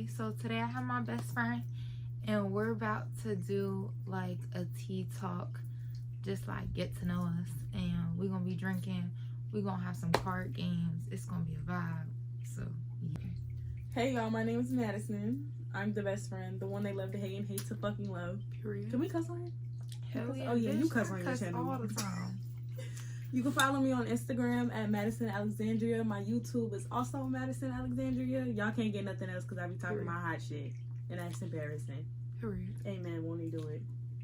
Okay, so today I have my best friend and we're about to do like a tea talk, just like get to know us, and we're gonna be drinking, we're gonna have some card games, it's gonna be a vibe. So yeah. Hey y'all, my name is Madison. I'm the best friend, the one they love to hate and hate to fucking love. Period. Can we cuss on here? Hell yeah, Oh yeah, bitch, you cuss I on your channel all the time. You can follow me on Instagram at Madison Alexandria. My YouTube is also Madison Alexandria. Y'all can't get nothing else because I be talking my hot shit. And that's embarrassing. Period. Amen, won't he do it?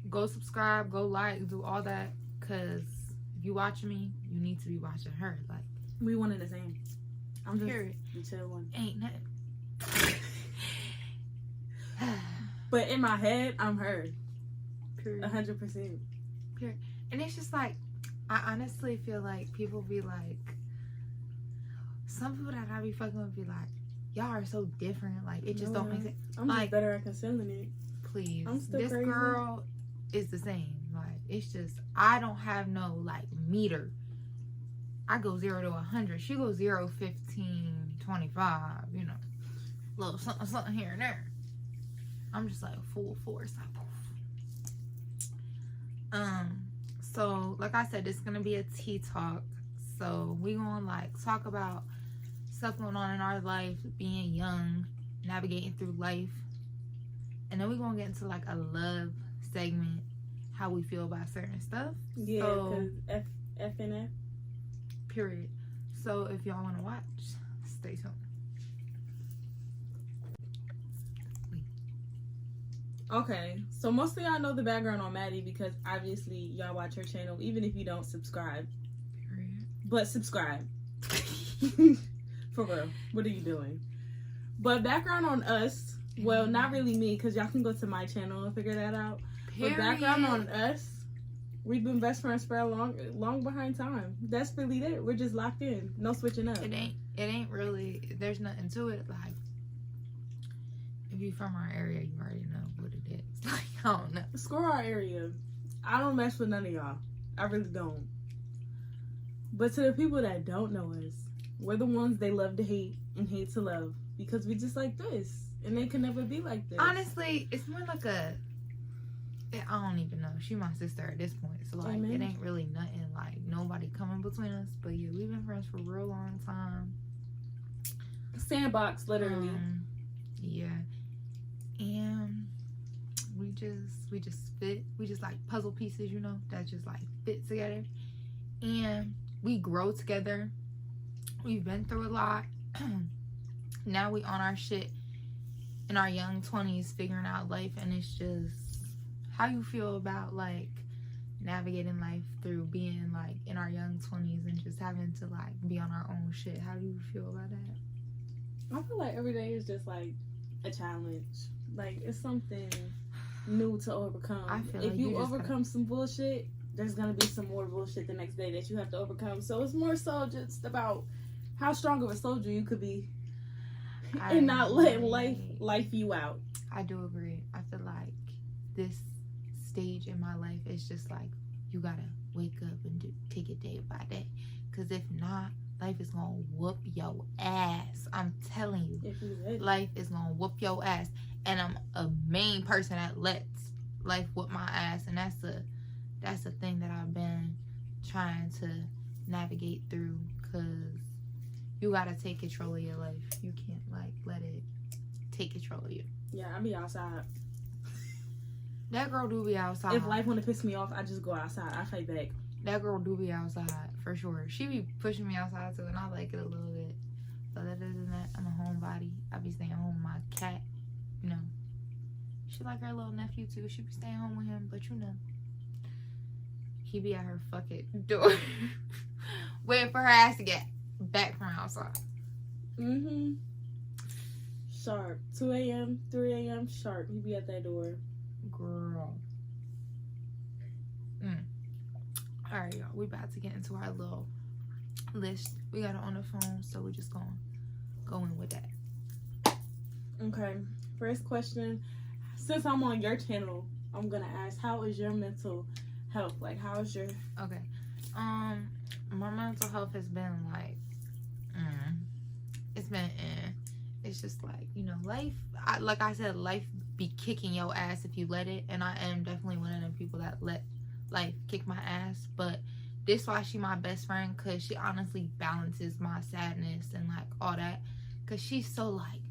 Go subscribe, go like, do all that. Because if you watching me, you need to be watching her. Like, we one and the same. I'm just period. the chill one. Ain't nothing. But in my head, I'm her. Period. 100%. Period. And it's just like, I honestly feel like people be like, some people that I be fucking with be like, y'all are so different. Like, it just don't make sense. I'm like, just better at concealing it. Please. I'm still this crazy. Girl is the same. Like, it's just, I don't have no, like, meter. I go 0 to 100. She goes 0, 15, 25, you know. A little something, something here and there. I'm just like full force. So like I said, it's gonna be a tea talk. So we gonna like talk about stuff going on in our life, being young, navigating through life, and then we're gonna get into like a love segment, how we feel about certain stuff. Yeah, because F and F. Period. So if y'all wanna watch, stay tuned. Okay, so most of y'all know the background on Maddie because obviously y'all watch her channel, even if you don't subscribe. Period. But subscribe. For real. What are you doing? But background on us, well, not really me, because y'all can go to my channel and figure that out. Period. But background on us, we've been best friends for a long behind time. That's really it. We're just locked in. No switching up. It ain't really, there's nothing to it. Like, if you from our area, you already know what it is. Like, I don't know. Screw our area. I don't mess with none of y'all. I really don't. But to the people that don't know us, we're the ones they love to hate and hate to love. Because we just like this. And they can never be like this. Honestly, it's more like I don't even know. She my sister at this point. So, like, It ain't really nothing. Like, nobody coming between us. But, yeah, we've been friends for a real long time. Sandbox, literally. Yeah. And we just fit. We just like puzzle pieces, you know, that just like fit together. And we grow together. We've been through a lot. Now we on our shit in our young 20s, figuring out life. And it's just how you feel about like navigating life through being like in our young 20s and just having to like be on our own shit. How do you feel about that? I feel like every day is just like a challenge. Like, it's something new to overcome. I feel if like you overcome some bullshit, there's gonna be some more bullshit the next day that you have to overcome. So it's more so just about how strong of a soldier you could be and not letting life you out. I do agree. I feel like this stage in my life is just like, you gotta wake up and take it day by day. Because if not, life is gonna whoop your ass. I'm telling you. Life is gonna whoop your ass. And I'm a main person that lets life whoop my ass. And that's the thing that I've been trying to navigate through. Because you gotta take control of your life. You can't like let it take control of you. Yeah, I be outside. That girl do be outside. If life wanna piss me off, I just go outside. I fight back. That girl do be outside, for sure. She be pushing me outside too, and I like it a little bit. But other than that, I'm a homebody. I be staying home with my cat, you know. She like her little nephew too. She be staying home with him, but you know. He be at her fucking door. Waiting for her ass to get back from outside. Sharp. 2 a.m., 3 a.m., sharp. He be at that door. Girl. Alright, y'all. We about to get into our little list. We got it on the phone, so we're just gonna go in with that. Okay. First question. Since I'm on your channel, I'm gonna ask, how is your mental health? Like, how's your... Okay. My mental health has been like, it's it's just like, you know, life, like I said, life be kicking your ass if you let it. And I am definitely one of them people that let life kick my ass. But this why she my best friend, because she honestly balances my sadness and like all that. Because she's so like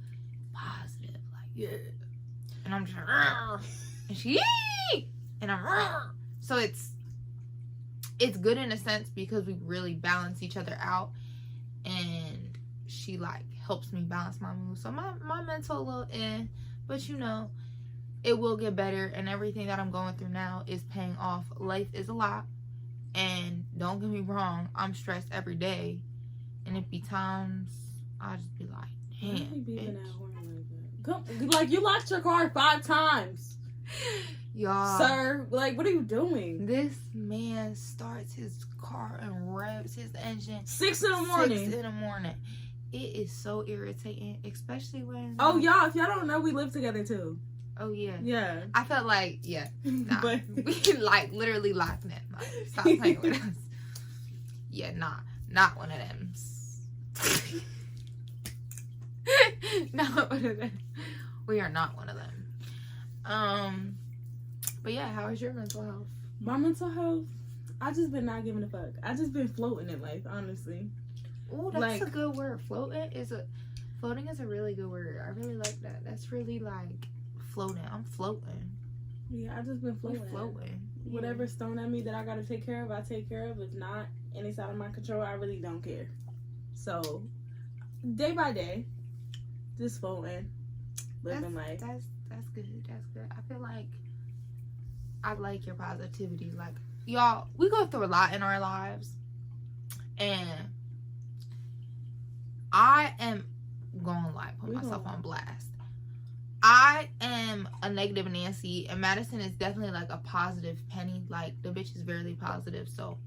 positive, like, yeah. And I'm just like, Rrr. And she, Yee! And I'm, Rrr. So it's good in a sense because we really balance each other out. And she like helps me balance my mood. So my mental a little but you know, it will get better, and everything that I'm going through now is paying off. Life is a lot, and don't get me wrong, I'm stressed every day, and it be times I'll just be like, damn, bitch. Like, you locked your car 5 times. Y'all, sir, like, what are you doing? This man starts his car and revs his engine 6 in the morning. 6 in the morning. It is so irritating, especially when... Oh, y'all, if y'all don't know, we live together, too. Oh, yeah. Yeah. I felt like, yeah. Nah. But... we, like, literally locked in. Like, stop playing with us. Yeah, not one of them. Not one of them. We are not one of them. But yeah, how is your mental health? My mental health? I just been not giving a fuck. I just been floating in life, honestly. Oh, that's a good word. Floating is a really good word. I really like that. That's really like floating. I'm floating. Yeah, I just been floating. Floating. Yeah. Whatever's thrown at me that I gotta take care of, I take care of. If not, and it's out of my control, I really don't care. So, day by day, just floating, living life. That's good. That's good. I feel like I like your positivity. Like, y'all, we go through a lot in our lives, and I am going to like put myself on blast. I am a negative Nancy, and Madison is definitely like a positive Penny. Like, the bitch is very positive. So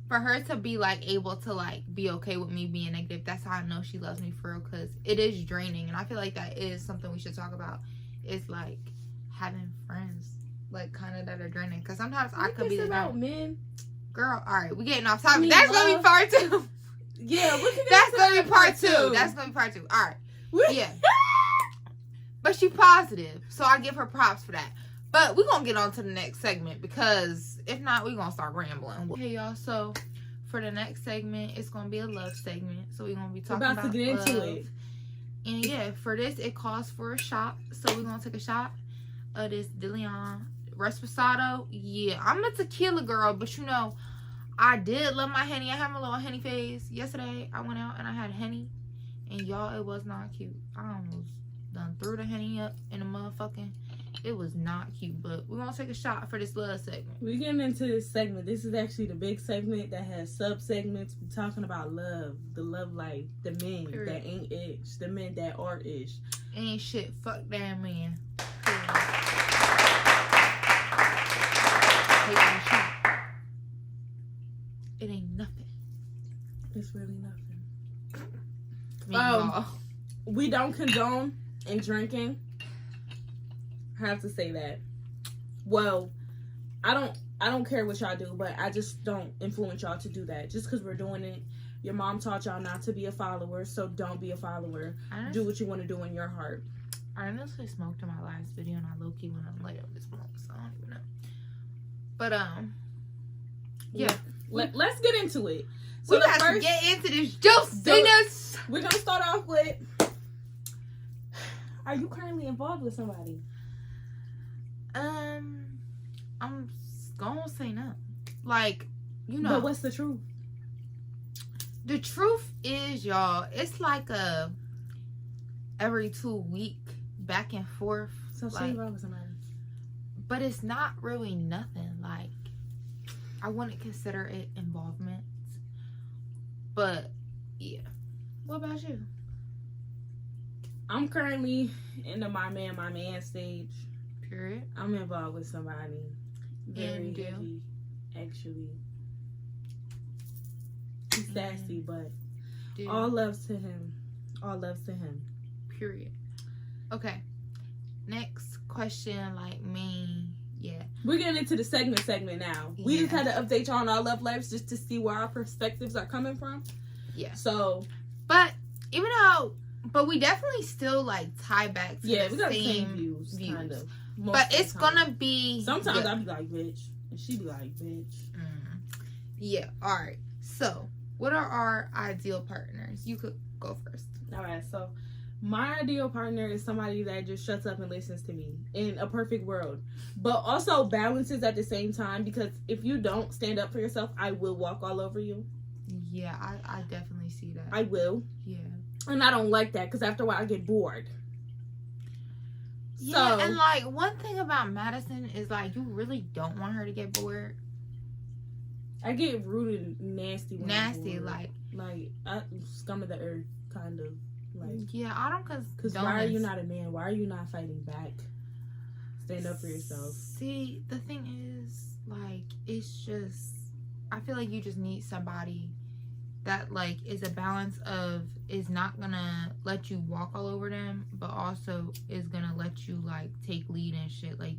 for her to be like able to like be okay with me being negative, that's how I know she loves me for real, because it is draining. And I feel like that is something we should talk about, is like having friends like kind of that are draining, because sometimes I could be the about men. Girl, all right, we getting off topic. That's gonna be part 2. Yeah, that's gonna be part 2. That's gonna be part 2. All right. Yeah. But she positive, so I give her props for that. But we're gonna get on to the next segment, because if not, we're gonna start rambling. Okay, y'all, so for the next segment, it's gonna be a love segment. So we're gonna be talking about to get love. into it. And yeah, for this, it calls for a shot. So we're gonna take a shot of this DeLeon Reposado. Yeah, I'm a tequila girl, but you know, I did love my Henny. I had my little Henny phase. Yesterday, I went out and I had Henny. And y'all, it was not cute. I almost done threw the Henny up in the motherfucking... It was not cute, but we're going to take a shot for this love segment. We're getting into this segment. This is actually the big segment that has sub-segments. We're talking about love, the love life, the men that ain't ish, the men that are ish. Ain't shit. Fuck that man. Taking a shot. It ain't nothing. It's really nothing. We don't condone in drinking. I have to say that. Well, I don't care what y'all do, but I just don't influence y'all to do that. Just because we're doing it, your mom taught y'all not to be a follower, so don't be a follower. Do what you want to do in your heart. I honestly smoked in my last video, and I low-key went on later this month, so I don't even know. But yeah. Let's get into it. So we got to get into this juiciness. We're gonna start off with: are you currently involved with somebody? I'm gonna say no. Like, you know. But what's the truth? The truth is, y'all, it's like a every 2 week back and forth. So like, you're involved with somebody. But it's not really nothing. Like, I wouldn't consider it involvement. But yeah. What about you? I'm currently in the my man stage. Period. I'm involved with somebody. Very heavy, actually. He's sassy, but all loves to him. All loves to him. Period. Okay. Next question, like me. Yeah. We're getting into the segment now. We just had to update y'all on our love lives just to see where our perspectives are coming from. Yeah. So. But even though But we definitely still like tie back to we the got same views. Kind of. But it's gonna be sometimes I'll be like, bitch, and she be like, bitch. Yeah. All right. So, what are our ideal partners? You could go first. All right. So, my ideal partner is somebody that just shuts up and listens to me in a perfect world, but also balances at the same time. Because if you don't stand up for yourself, I will walk all over you. Yeah, I definitely see that. I will. Yeah. And I don't like that because after a while I get bored. Yeah, so, and like one thing about Madison is like you really don't want her to get bored. I get rude and nasty. Nasty, like scum of the earth, kind of. Like, yeah, I don't because why are you not a man? Why are you not fighting back? Stand up for yourself. See, the thing is, like, it's just I feel like you just need somebody that like is a balance of is not gonna let you walk all over them, but also is gonna let you like take lead and shit. Like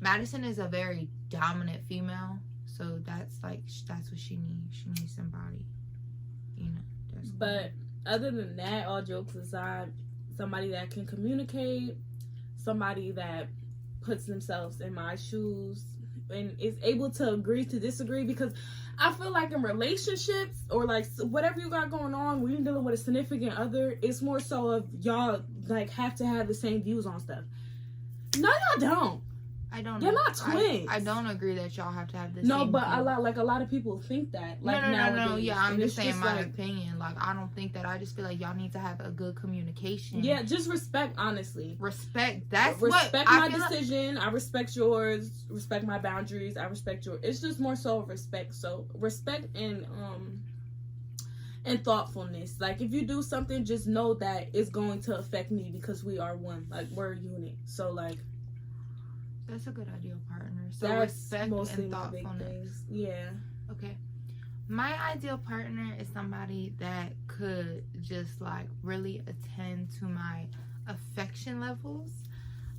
Madison is a very dominant female, so that's what she needs. She needs somebody, you know. But other than that, all jokes aside, somebody that can communicate, somebody that puts themselves in my shoes and is able to agree to disagree, because I feel like in relationships or like whatever you got going on when you're dealing with a significant other, it's more so of y'all like have to have the same views on stuff. No, y'all don't. I don't. You're not twins. I don't agree that y'all have to have the no, same. No, but view. a lot of people think that. Like no. Yeah, I'm just saying my opinion. Like I don't think that. I just feel like y'all need to have a good communication. Yeah, just respect. Honestly, respect. That's respect my decision. Like... I respect yours. Respect my boundaries. I respect yours. It's just more so respect. So respect and thoughtfulness. Like if you do something, just know that it's going to affect me because we are one. Like we're a unit. So like. That's a good ideal partner. So that's respect mostly and my big things. Yeah. Okay. My ideal partner is somebody that could just like really attend to my affection levels.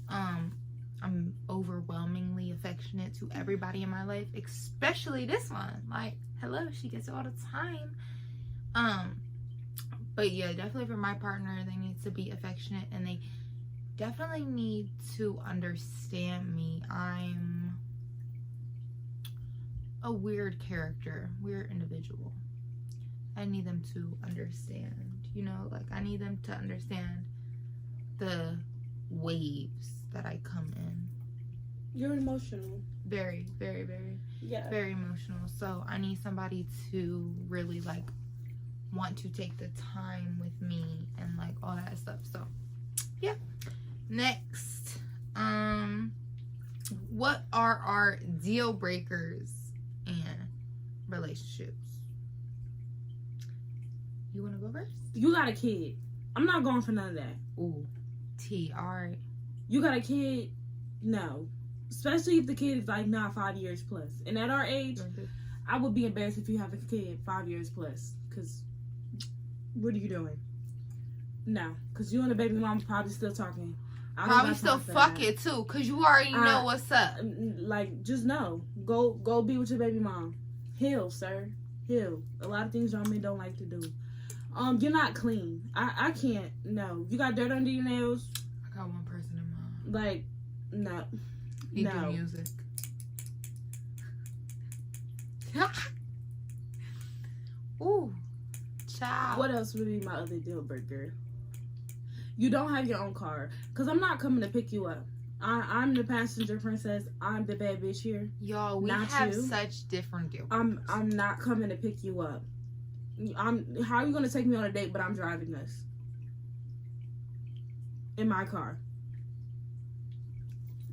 I'm overwhelmingly affectionate to everybody in my life, especially this one. Like, hello, she gets it all the time. But yeah, definitely for my partner, they need to be affectionate and they definitely need to understand me. I'm a weird character, weird individual. I need them to understand, you know, like I need them to understand the waves that I come in. You're emotional. Very, very, very. Yeah. Very emotional. So I need somebody to really like want to take the time with me and like all that stuff. So yeah. Next, what are our deal breakers in relationships? You want to go first? You got a kid. I'm not going for none of that. Ooh, T, alright. You got a kid? No. Especially if the kid is like not 5 years plus. And at our age, I would be embarrassed if you have a kid 5 years plus. Because what are you doing? No. Because you and the baby mom probably still talking. Probably still fuck it too, cause you already know what's up. Like, just know. Go be with your baby mom. Heal, sir. Heal. A lot of things y'all men don't like to do. You're not clean. I can't. No. You got dirt under your nails. I got one person in mind. Like, no. Need no. Music. Ooh, child. What else would be my other deal breaker? You don't have your own car. Because I'm not coming to pick you up. I'm the passenger princess. I'm the bad bitch here. Y'all, we not have you. Such different deal breakers. I'm not coming to pick you up. How are you going to take me on a date, but I'm driving us? In my car.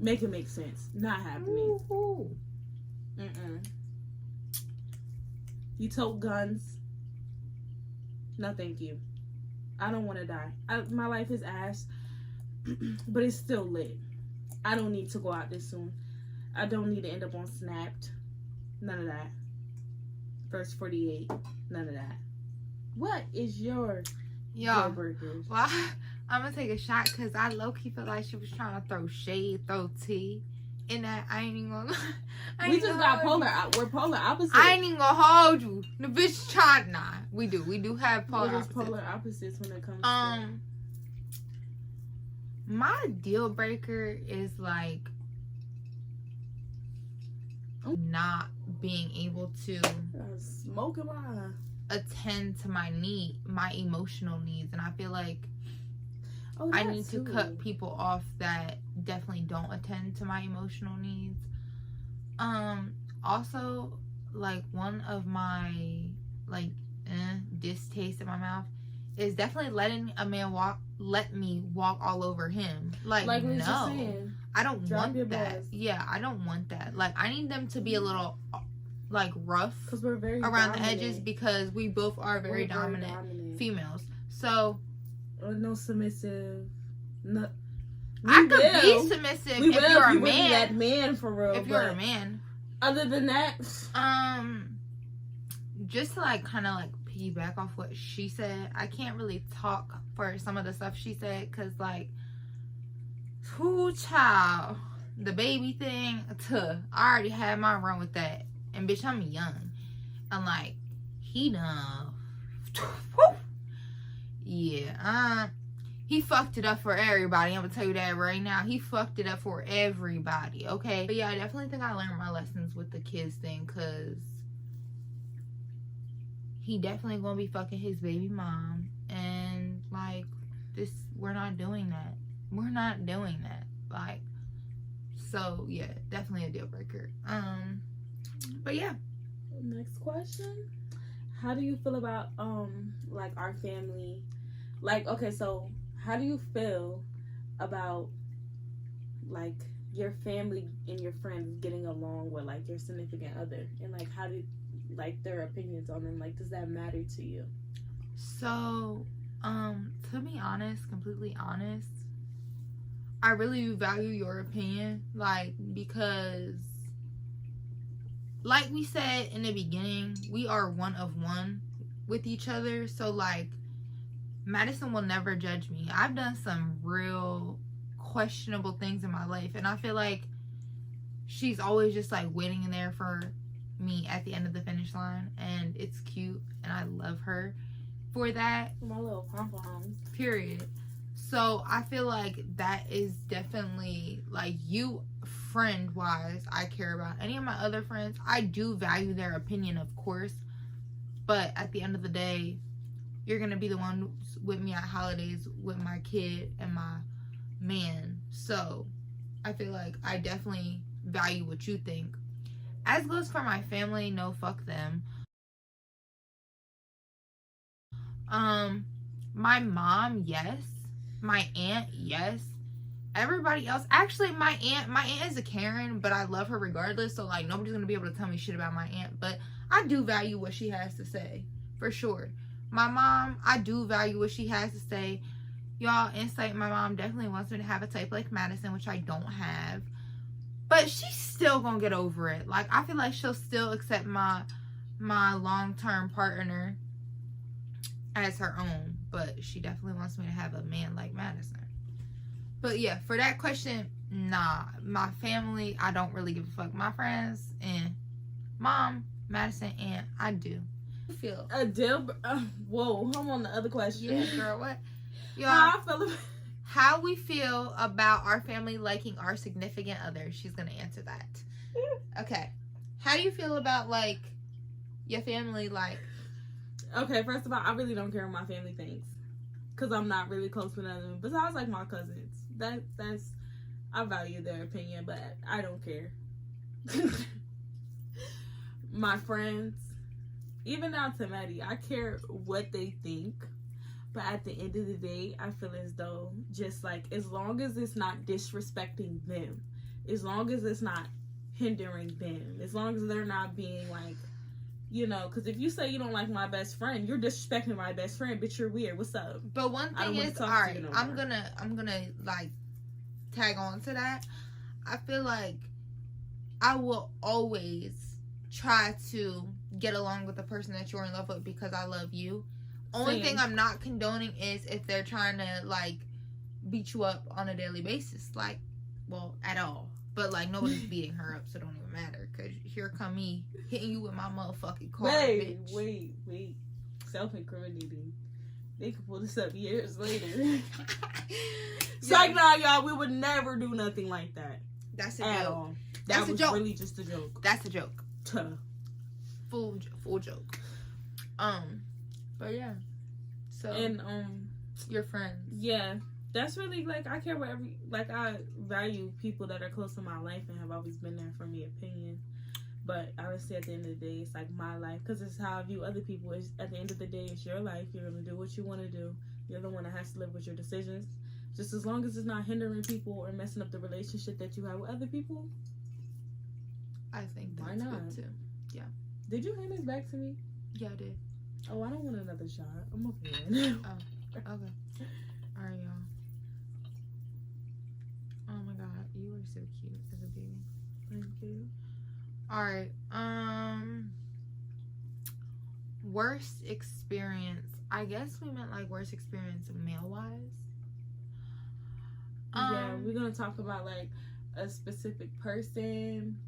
Make it make sense. Not happening. Ooh. You tote guns. No, thank you. I don't want to die. My life is ass, but it's still lit. I don't need to go out this soon. I don't need to end up on Snapped. None of that. First 48. None of that. What is your deal breakers? Well, I'm going to take a shot because I low-key feel like she was trying to throw shade, throw tea. in that I ain't even gonna. We just got polar. We're polar opposites. I ain't even gonna hold you. The bitch tried. Nah, we do have polar We're opposites. just polar opposites when it comes to. My deal breaker is like not being able to smoking my attend to my emotional needs, and I feel like I need to cut people off that definitely don't attend to my emotional needs. Also, like, one of my like distaste in my mouth is definitely letting a man let me walk all over him. Like no, I don't want that. Balls. Yeah, I don't want that. Like, I need them to be a little like rough we're very around dominant. the edges, because we both are very dominant females. So no submissive. No, I could be submissive if you're a man. That man for real. If you're a man. Other than that, just to like kind of like piggyback off what she said, I can't really talk for some of the stuff she said, because like, child, the baby thing, I already had my run with that, and bitch, I'm young, and like, he done, yeah, he fucked it up for everybody. I'm gonna tell you that right now. He fucked it up for everybody, okay? But yeah, I definitely think I learned my lessons with the kids thing, because he definitely gonna be fucking his baby mom. And like, we're not doing that. We're not doing that. Like, so yeah, definitely a deal breaker. But yeah. Next question. How do you feel about like our family? Like, okay, so how do you feel about like your family and your friends getting along with like your significant other, and like how do like their opinions on them? Like, does that matter to you? So, to be honest, completely honest, I really value your opinion, like, because like we said in the beginning, we are one of one with each other. So like, Madison will never judge me. I've done some real questionable things in my life, and I feel like she's always just like waiting in there for me at the end of the finish line, and it's cute, and I love her for that. My little pom-poms. Period. So I feel like that is definitely like, you friend wise, I care about. Any of my other friends, I do value their opinion, of course, but at the end of the day, you're gonna be the one with me at holidays with my kid and my man. So I feel like I definitely value what you think. As goes for my family, no, fuck them. My mom, yes. My aunt, yes. Everybody else, actually, my aunt is a Karen, but I love her regardless. So like, nobody's gonna be able to tell me shit about my aunt, but I do value what she has to say, for sure. My mom, I do value what she has to say. Y'all, insight, my mom definitely wants me to have a type like Madison, which I don't have. But she's still gonna get over it. Like, I feel like she'll still accept my long-term partner as her own. But she definitely wants me to have a man like Madison. But yeah, for that question, nah. My family, I don't really give a fuck. My friends and mom, Madison, and I do. Feel a deal. Whoa, I'm on the other question. Yeah, girl, what? Y'all, how we feel about our family liking our significant other? She's gonna answer that. Okay, how do you feel about like your family? Like, okay, first of all, I really don't care what my family thinks, because I'm not really close with them. Besides, like my cousins, that's I value their opinion, but I don't care. My friends. Even down to Maddie, I care what they think, but at the end of the day, I feel as though just like, as long as it's not disrespecting them, as long as it's not hindering them, as long as they're not being like, you know, because if you say you don't like my best friend, you're disrespecting my best friend, bitch, you're weird. What's up? But one thing is, all right, I'm gonna like tag on to that. I feel like I will always try to get along with the person that you're in love with because I love you. Only thing I'm not condoning is if they're trying to like beat you up on a daily basis, like, well, at all. But, like, nobody's beating her up, so it don't even matter. Because here come me hitting you with my motherfucking car, bitch. Wait. Self-incriminating. They could pull this up years later. It's like, nah, y'all, we would never do nothing like that. That's a at joke. all. That's a joke. Really just a joke. That's a joke. Tuh. Full joke. But yeah. So. And, your friends. Yeah. That's really, like, I care about I value people that are close to my life and have always been there for me, opinion. But honestly, at the end of the day, it's like my life. Because it's how I view other people. It's, at the end of the day, it's your life. You're going to do what you want to do. You're the one that has to live with your decisions. Just as long as it's not hindering people or messing up the relationship that you have with other people. I think that's why not? Good too. Yeah. Did you hand this back to me? Yeah, I did. Oh, I don't want another shot. I'm okay right now. Oh, okay. Alright, y'all. Oh my god, you are so cute as a baby. Thank you. Alright, worst experience. I guess we meant like worst experience male-wise. Yeah, we're gonna talk about like a specific person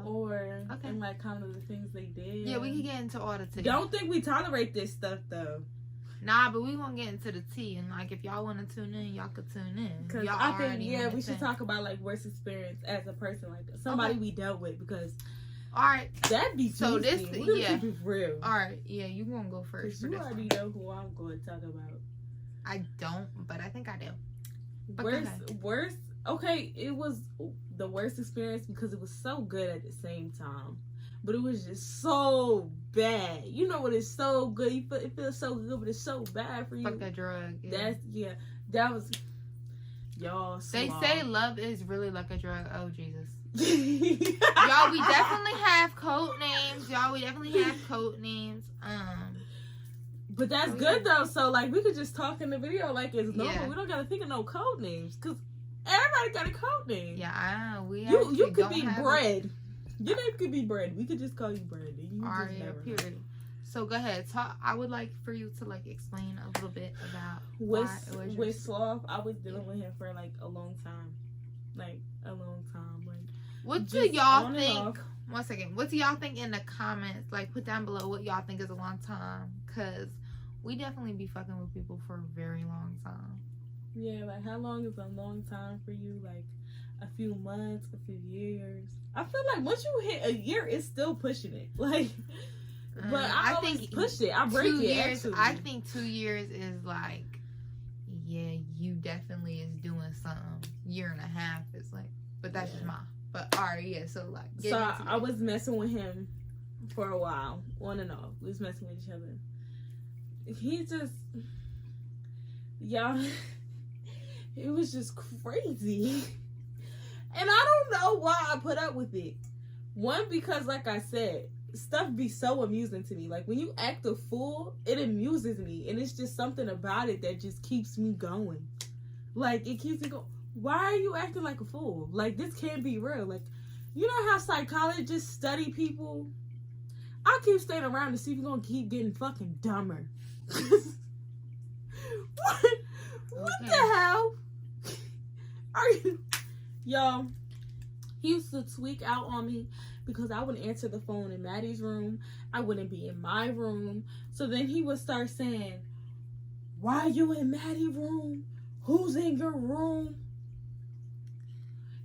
or okay. and like kind of the things they did. Yeah, we can get into all the tea. Don't think we tolerate this stuff though. Nah, but we gonna get into the tea, and like if y'all want to tune in, y'all could tune in. Cause y'all I think we should talk about like worst experience as a person, like somebody we dealt with, because all right, that'd be so juicy. this keep it real. All right, yeah, you gonna go first. You already know who I'm going to talk about. I don't, but I think I do. Worst. Okay, it was the worst experience because it was so good at the same time, but it was just so bad. You know when it's so good, it feels so good, but it's so bad for you. Fuck that drug. Yeah. That was y'all. They say love is really like a drug. Oh Jesus. Y'all, we definitely have code names. But that's good though. So like we could just talk in the video like it's normal. Yeah. We don't gotta think of no code names because everybody got a code name. Yeah, I know. You could be Bread. Your name could be Bread. We could just call you Bread. Period. So go ahead. Talk. I would like for you to like explain a little bit about with Sloth. I was dealing with him for like a long time, Like what do y'all think? 1 second. What do y'all think in the comments? Like, put down below what y'all think is a long time, cause we definitely be fucking with people for a very long time. Yeah, like how long is a long time for you? Like a few months, a few years. I feel like once you hit a year, it's still pushing it. Like, but I think push it. I break 2 it. Years, actually. I think 2 years is like, yeah, you definitely is doing something. Year and a half is like, but that's just mine. But alright, yeah. So like, so I was messing with him for a while, on and off. We was messing with each other. He just, y'all, it was just crazy. And I don't know why I put up with it. One, because like I said, stuff be so amusing to me. Like when you act a fool, it amuses me. And it's just something about it that just keeps me going. Like it keeps me going. Why are you acting like a fool? Like this can't be real. Like, you know how psychologists study people? I keep staying around to see if you're gonna keep getting fucking dumber. What the hell? Are you? Yo, he used to tweak out on me because I wouldn't answer the phone in Maddie's room. I wouldn't be in my room. So then he would start saying, why are you in Maddie's room? Who's in your room?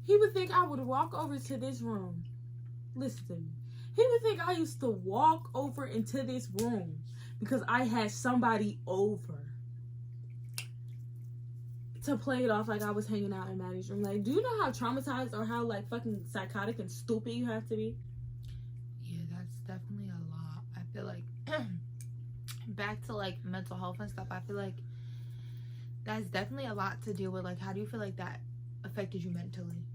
He would think I would walk over to this room. Listen to me. He would think I used to walk over into this room because I had somebody over to play it off like I was hanging out in Maddie's room. Like, do you know how traumatized or how like fucking psychotic and stupid you have to be? Yeah, that's definitely a lot. I feel like back to like mental health and stuff, I feel like that's definitely a lot to deal with. Like, how do you feel like that affected you mentally?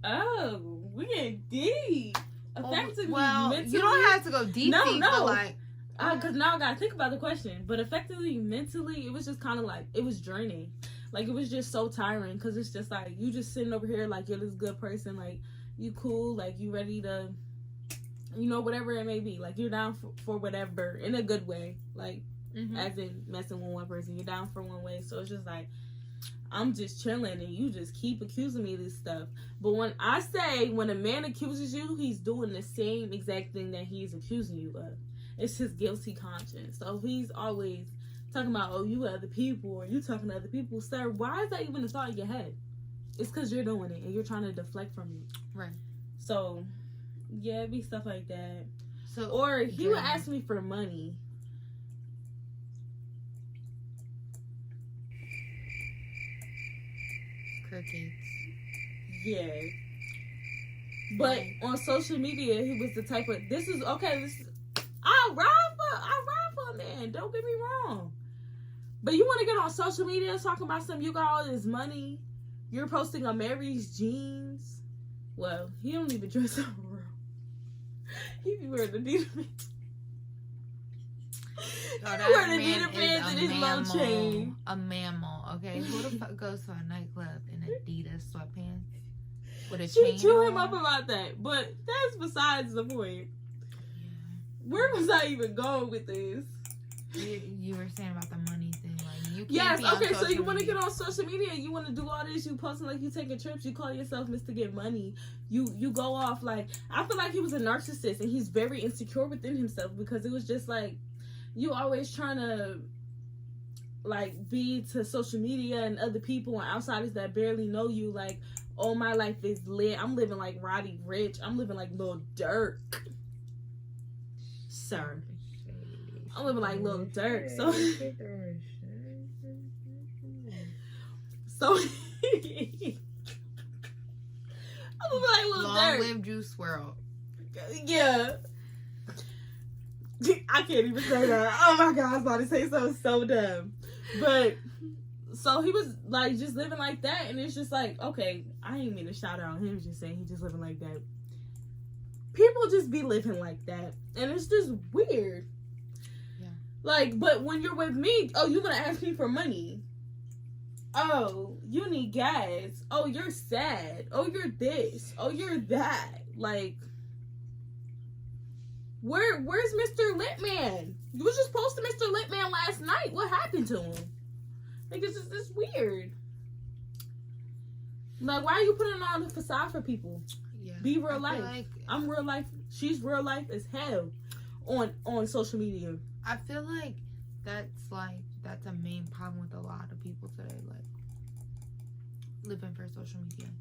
Oh, we get deep. Affected me mentally. You don't have to go deep. No. But like, because now I gotta think about the question. But effectively, mentally, it was just kind of like, it was draining. Like, it was just so tiring because it's just like, you just sitting over here like you're this good person. Like, you cool. Like, you ready to, you know, whatever it may be. Like, you're down for whatever in a good way. Like, as in messing with one person. You're down for one way. So it's just like, I'm just chilling and you just keep accusing me of this stuff. But when a man accuses you, he's doing the same exact thing that he's accusing you of. It's his guilty conscience. So he's always talking about, oh, you other people, or you talking to other people. Sir, why is that even a thought in your head? It's because you're doing it and you're trying to deflect from it. Right. So, yeah, it'd be stuff like that. So, or he would ask me for money. Crickets. Yeah. But on social media, he was the type of, I'll ride for a man. Don't get me wrong. But you want to get on social media talking about you got all this money. You're posting on Mary's jeans. Well, he don't even dress up real. He be wearing the Adidas pants. That man is a mammal. A mammal, okay? Who the fuck goes to a nightclub in Adidas sweatpants with a chain? She drew him up about that, but that's besides the point. Yeah. Where was I even going with this? You were saying about the money thing, like you can't. Yes, be on okay. So you social want to media. get on social media, you want to do all this. You posting like you taking trips. You call yourself Mr. Get Money. You go off like, I feel like he was a narcissist and he's very insecure within himself, because it was just like, you always trying to like be to social media and other people and outsiders that barely know you like, oh, my life is lit. I'm living like Roddy Rich. I'm living like Lil Durk, sir. I'm living like Lil Durk. So I'm living like Lil Long Durk. live Juice WRLD. Yeah. I can't even say that. Oh my god, I was about to say something so dumb. But so he was like just living like that, and it's just like, okay, I ain't mean to shout out him, just saying he just living like that. People just be living like that, and it's just weird. Yeah. Like, but when you're with me, oh, you gonna ask me for money? Oh, you need gas. Oh, you're sad. Oh, you're this. Oh, you're that. Like, where's Mr. Litman? You was just posting Mr. Litman last night. What happened to him? Like, it's just this weird. Like, why are you putting on a facade for people? Yeah. Be real life. Like, I'm real life. She's real life as hell on social media. I feel like that's a main problem with a lot of people today, like living for social media.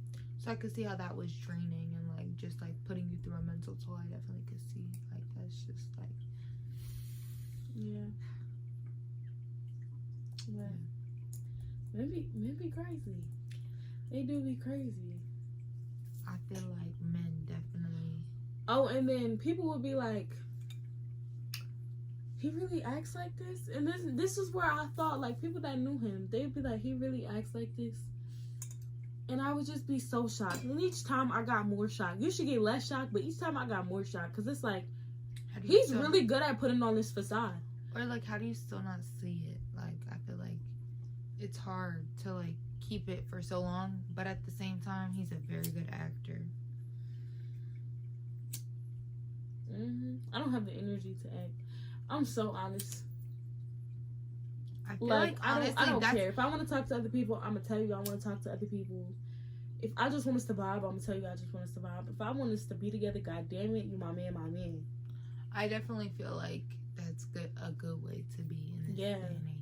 So I could see how that was draining and like just like putting you through a mental toll. I definitely could see like that's just like Maybe crazy. They do be crazy. I feel like men definitely. Oh, and then people would be like, he really acts like this? And this is where I thought, like, people that knew him, they'd be like, he really acts like this? And I would just be so shocked. And each time I got more shocked. You should get less shocked, but each time I got more shocked. Because it's like, he's really good at putting on this facade. Or, like, how do you still not see it? Like, I feel like it's hard to, like, keep it for so long. But at the same time, he's a very good actor. I don't have the energy to act. I'm so honest. I feel like honestly, I don't care. If I want to talk to other people, I'm going to tell you I want to talk to other people. If I just want us to vibe, I'm going to tell you I just want us to vibe. If I want us to be together, God damn it, you my man, my man. I definitely feel like that's a good way to be in this day and age.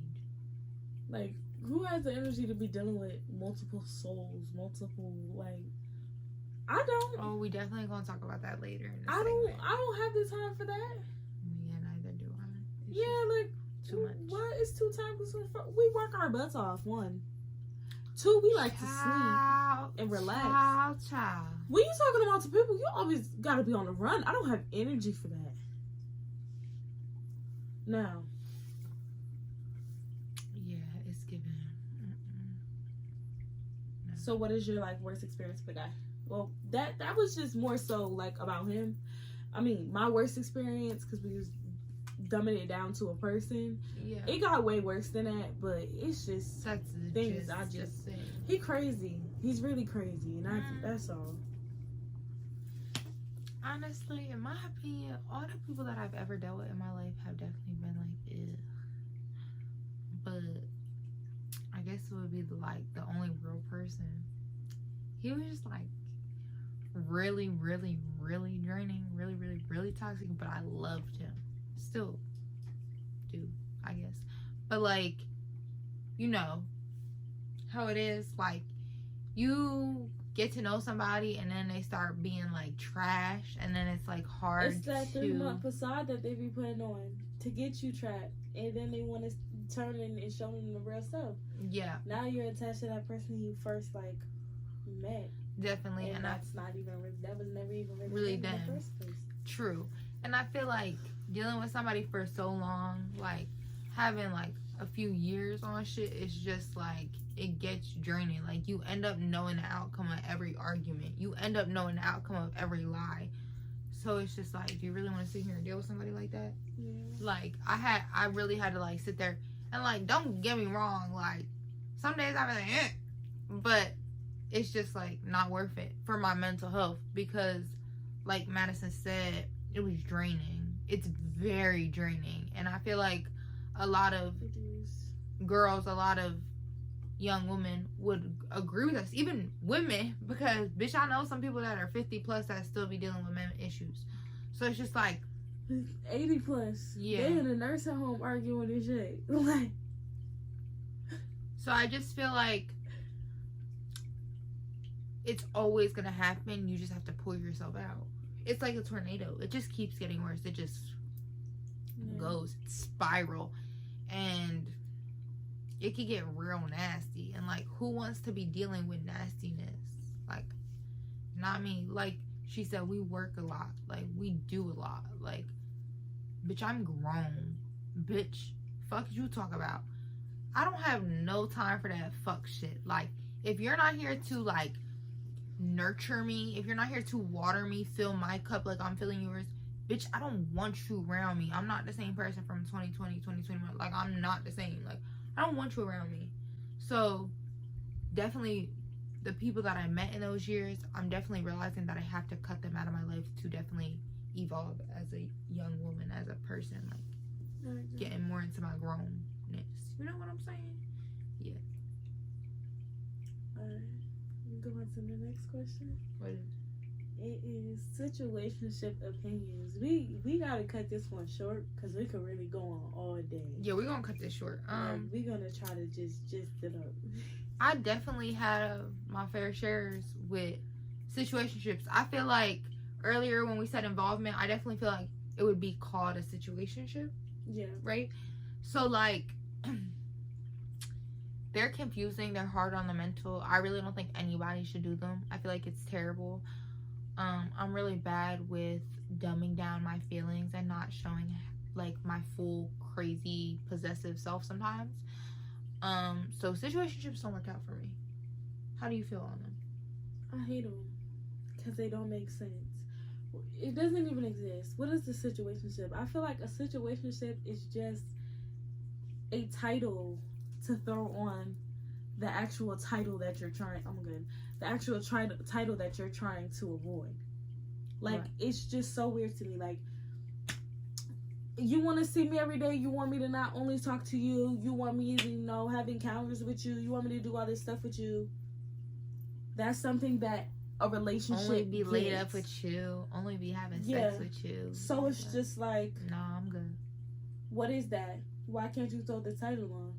Like, who has the energy to be dealing with multiple souls, like, I don't. Oh, we definitely gonna talk about that later. In I don't have the time for that. Yeah, neither do I. It's like too much. What is too time consuming? We work our butts off. 1, 2, we like to sleep and relax. Child. When you talking about 2 people, you always gotta be on the run. I don't have energy for that. No. Yeah, it's given. No. So, what is your like worst experience with the guy? Well, that was just more so like about him. I mean, my worst experience, because we was dumbing it down to a person. Yeah. It got way worse than that, but it's just that's things I just he crazy. He's really crazy, and that's all. Honestly, in my opinion, all the people that I've ever dealt with in my life have definitely been like, ew. But I guess it would be the only real person. He was just like really, really, really draining, really, really, really toxic, but I loved him. Still do, I guess. But like, you know how it is, like you get to know somebody and then they start being like trash, and then it's like hard. It's that 3-month facade that they be putting on to get you trapped, and then they want to turn it and show them the real stuff. Yeah. Now you're attached to that person you first like met. Definitely, and that's not even that was never even really them them. In the first place. True, and I feel like dealing with somebody for so long, like having like a few years on shit, is just like it gets draining. Like you end up knowing the outcome of every argument. You end up knowing the outcome of every lie. So it's just like, do you really want to sit here and deal with somebody like that? Yeah. Like I really had to like sit there and like, don't get me wrong, like some days I was like, but it's just like not worth it for my mental health, because like Madison said, it was draining. It's very draining, and I feel like a lot of girls, a lot of young women would agree with us, even women, because bitch, I know some people that are 50 plus that still be dealing with men issues. So it's just like 80 plus. Yeah. They in a nursing home arguing this shit. Like, so I just feel like it's always gonna happen. You just have to pull yourself out. It's like a tornado. It just keeps getting worse. It just goes spiral, and it can get real nasty. And like, who wants to be dealing with nastiness? Like, not me. Like she said, we work a lot. Like, we do a lot. Like, bitch, I'm grown. Bitch, fuck you talk about. I don't have no time for that fuck shit. Like, if you're not here to like nurture me, if you're not here to water me, fill my cup like I'm filling yours, bitch, I don't want you around me. I'm not the same person from 2020, 2021. Like, I'm not the same. Like, I don't want you around me. So definitely the people that I met in those years, I'm definitely realizing that I have to cut them out of my life to definitely evolve as a young woman, as a person, like getting more into my grownness. You know what I'm saying? Yeah. Alright. Go on to the next question. What is it? It is situationship opinions. We gotta cut this one short because we could really go on all day. Yeah, we're gonna cut this short. We're gonna try to just it up. I definitely have my fair shares with situationships. I feel like earlier when we said involvement, I definitely feel like it would be called a situationship. Yeah. Right? So like they're confusing, they're hard on the mental. I really don't think anybody should do them. I feel like it's terrible. I'm really bad with dumbing down my feelings and not showing like my full crazy possessive self sometimes. So situationships don't work out for me. How do you feel on them? I hate them because they don't make sense. It doesn't even exist. What is the situationship? I feel like a situationship is just a title to throw on the actual title that you're trying. The actual title that you're trying to avoid. Like, right. It's just so weird to me. Like, you want to see me every day. You want me to not only talk to you. You want me to, have encounters with you. You want me to do all this stuff with you. That's something that a relationship only be laid up with you. Only be having sex with you. So it's just like, no, I'm good. What is that? Why can't you throw the title on?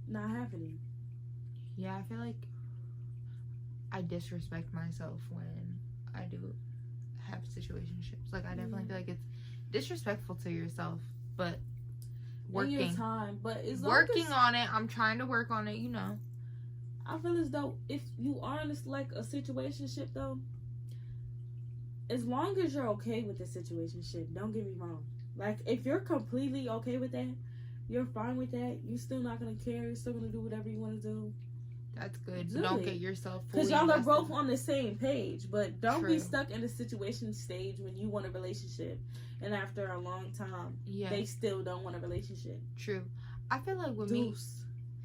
Not happening. Yeah, I feel like I disrespect myself when I do have situationships. Like, I definitely feel like it's disrespectful to yourself, but working. In your time, but it's working on it. I'm trying to work on it, I feel as though if you are in like a situationship though, as long as you're okay with the situationship, don't get me wrong. Like, if you're completely okay with that, you're fine with that, you're still not gonna care, you're still gonna do whatever you want to do. That's good. Don't get yourself fully because y'all are both on the same page, but don't True. be stuck in the situation stage when you want a relationship, and after a long time, they still don't want a relationship. True. I feel like with me,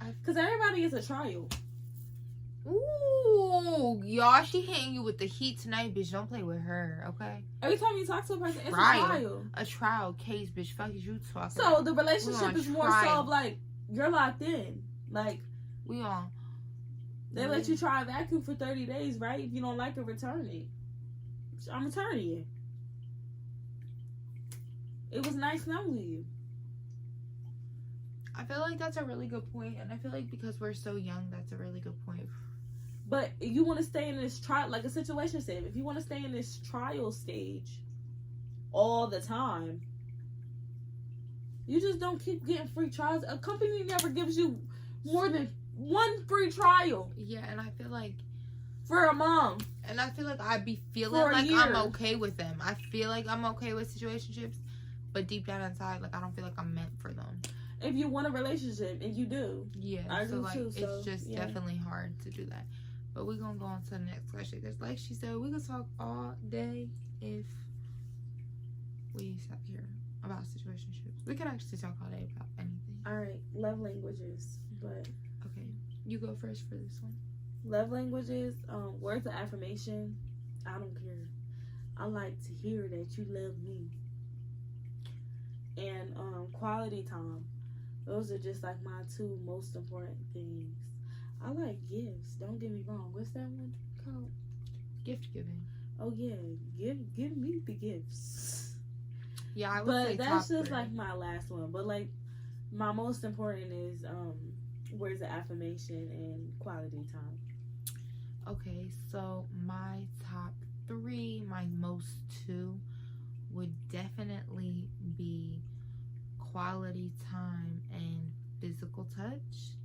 because everybody is a trial. Ooh, y'all, she hitting you with the heat tonight, bitch. Don't play with her, okay? Every time you talk to a person, it's a trial. A trial case, bitch. Fuck is you talking So the relationship is more so of like, you're locked in. Like, we all. They let you try a vacuum for 30 days, right? If you don't like it, return it. I'm returning it. It was nice knowing you. I feel like that's a really good point, and I feel like because we're so young, that's a really good point. But you want to stay in this trial, like a situationship. If you want to stay in this trial stage all the time, you just don't keep getting free trials. A company never gives you more than one free trial. Yeah, and I feel like for a month. And I feel like I'd be feeling like I'm okay with them. I feel like I'm okay with situationships, but deep down inside, like I don't feel like I'm meant for them. If you want a relationship, and you do. Yeah, I so do like too, it's just definitely hard to do that. But we're gonna go on to the next question, because like she said, we could talk all day if we sat here about situationships. We could actually talk all day about anything. Alright, love languages. But okay, you go first for this one. Love languages, words of affirmation. I don't care. I like to hear that you love me. And quality time. Those are just like my two most important things. I like gifts. Don't get me wrong. What's that one called? Gift giving. Oh yeah, give me the gifts. Yeah, I would say but that's just 3. like my last one. But like my most important is words of affirmation and quality time. Okay, so my top 3, my most 2 would definitely be quality time and physical touch.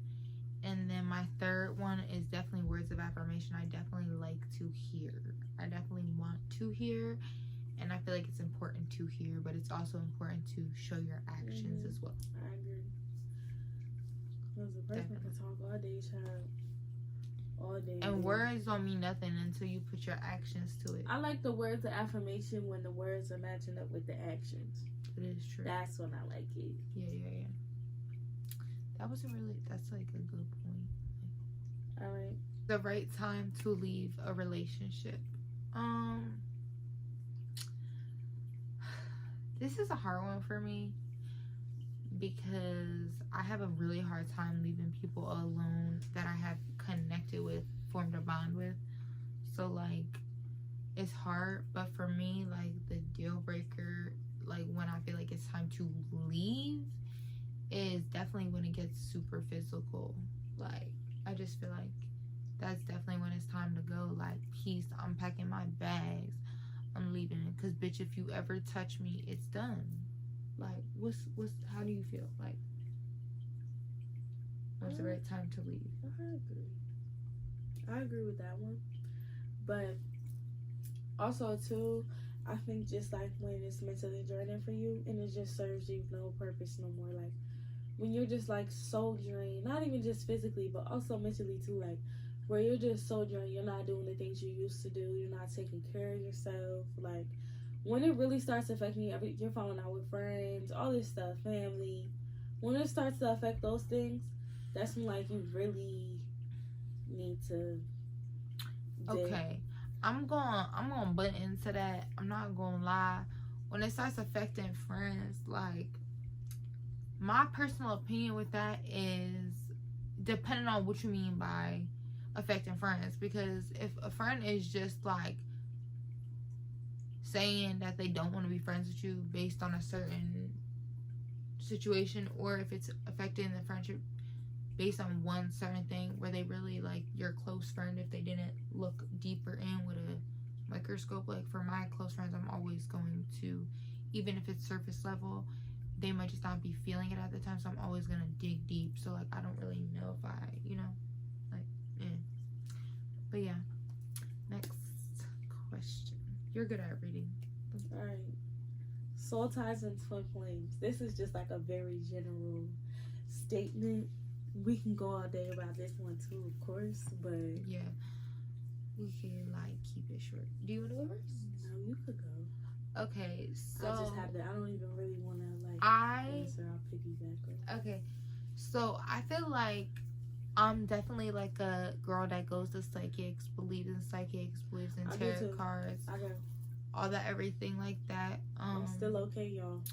And then my third one is definitely words of affirmation. I definitely like to hear. I definitely want to hear. And I feel like it's important to hear, but it's also important to show your actions as well. I agree. Because a person can talk all day, child. All day. And words don't mean nothing until you put your actions to it. I like the words of affirmation when the words are matching up with the actions. It is true. That's when I like it. Yeah. That's like a good point. All right. The right time to leave a relationship. This is a hard one for me because I have a really hard time leaving people alone that I have connected with, formed a bond with. So like it's hard, but for me, like the deal breaker, like when I feel like it's time to leave, is definitely when it gets super physical. Like I just feel like that's definitely when it's time to go. Like, peace, I'm packing my bags, I'm leaving. Because bitch, if you ever touch me, it's done. Like, how do you feel? Like, when's the right time to leave? I agree with that one. But also too, I think just like when it's mentally draining for you and it just serves you no purpose no more. Like when you're just like so drained, not even just physically but also mentally too, like where you're just so drained, you're not doing the things you used to do, you're not taking care of yourself. Like when it really starts affecting you, you're falling out with friends, all this stuff, family. When it starts to affect those things, that's when like you really need to okay. I'm gonna butt into that. I'm not gonna lie. When it starts affecting friends, like my personal opinion with that is depending on what you mean by affecting friends. Because if a friend is just like saying that they don't want to be friends with you based on a certain situation, or if it's affecting the friendship based on one certain thing where they really like your close friend, if they didn't look deeper in with a microscope. Like for my close friends, I'm always going to, even if it's surface level, they might just not be feeling it at the time, so I'm always gonna dig deep. So like I don't really know if I, but yeah. Next question. You're good at reading. All right. Soul ties and twin flames. This is just like a very general statement. We can go all day about this one too, of course, but yeah, we can like keep it short. Do you want to go first? No, you could go. Okay, so I just have to. I don't even really want to like answer. I'll piggyback up. Okay, so I feel like I'm definitely like a girl that goes to psychics, believes in psychics, believes in tarot cards, all that, everything like that. I'm still okay, y'all.